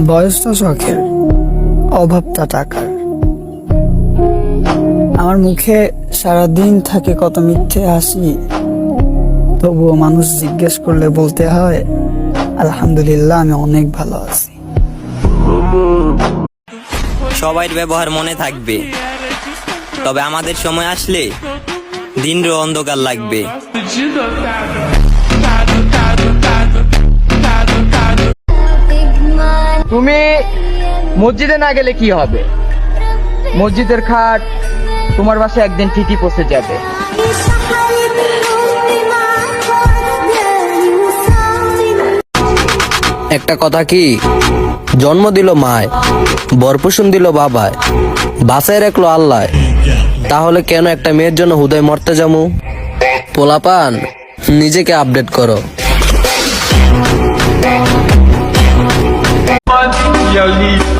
বয়সটা শখের, অভাবটা টাকার। আমার মুখে সারাদিন থাকে কত মিথ্যে হাসি, তবুও মানুষ জিজ্ঞেস করলে বলতে হয় আলহামদুলিল্লাহ, আমি অনেক ভালো আছি। সবার ব্যবহার মনে থাকবে, তবে আমাদের সময় আসলে দিনরও অন্ধকার লাগবে। তুমি মসজিদে না গেলে কি হবে? মসজিদের খাট তোমার বাসায় একদিন ঠিকই পৌঁছে যাবে। একটা কথা কি, জন্ম দিল মায়, বরপোষণ দিল বাবায়, বাসায় রাখলো আল্লাহ, তাহলে কেন একটা মেয়ের জন্য হুদায় মরতে যামু? পোলাপান, নিজেকে আপডেট করো।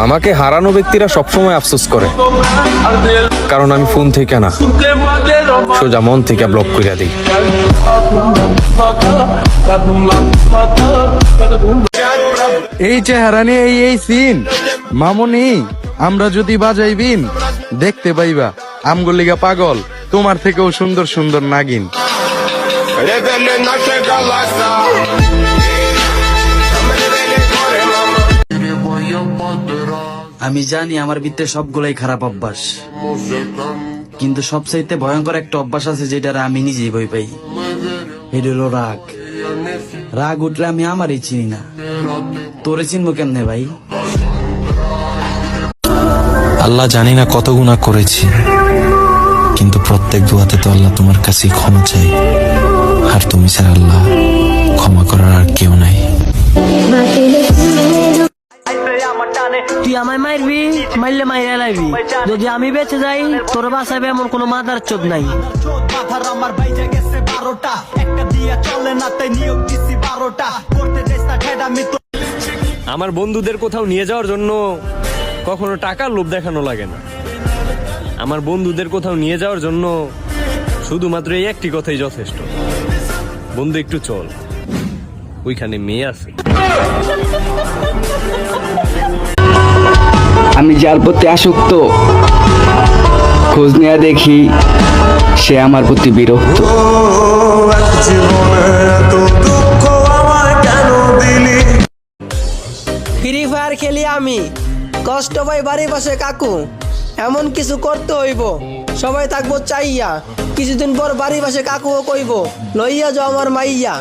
আমাকে হারানো ব্যক্তিরা সবসময় আফসোস করে, কারণ আমি ফোন থেকে না, সোজা মন থেকে ব্লক করে দিই। এই চেহারা নিয়ে এই সিন মামুনি, আমরা যদি বাজাই বিন দেখতে পাইবা আমগলিগা পাগল তোমার থেকেও সুন্দর সুন্দর নাগিন। আমি জানি আমার ভিতরে সবগুলাই খারাপ অভ্যাস, কিন্তু সবচাইতে ভয়ঙ্কর একটা অভ্যাস আছে যেটা আমি নিজেই ভয় পাই। এটা হলো রাগ। রাগ উঠলে আমি আমারই চিনি না, তোরে চিনবো কেমনে ভাই? আল্লাহ, জানি না কত গুনাহ করেছি, কিন্তু প্রত্যেক দুয়াতে তো আল্লাহ তোমার কাছে ক্ষমা চাই, আর তুমি ছাড়া আল্লাহ ক্ষমা করার আর কেউ নাই। তুই আমায় মারবি, মারলে মাইরা লাইবি। যদি আমি বেঁচে যাই, তোর বাঁচাবে এমন কোনো মাদার চোদ নাই। আমার বন্ধুদের কোথাও নিয়ে যাওয়ার জন্য কখনো টাকার লোভ দেখানো লাগে না। আমার বন্ধুদের কোথাও নিয়ে যাওয়ার জন্য শুধুমাত্র এই একটি কথাই যথেষ্ট, বন্ধু একটু চল, ওইখানে মেয়ে আছে। আমি যার প্রতি আসক্ত, খোঁজ নিয়ে দেখি সে আমার প্রতি বিরক্ত। ফ্রি ফায়ার খেলি আমি, কষ্ট পাই বাড়ি পাশে কাকু। এমন কিছু করতে হইব, সবাই থাকবো চাইয়া। কিছুদিন পর বাড়ি পাশে কাকুও কইব লইয়া যাও আমার মাইয়া।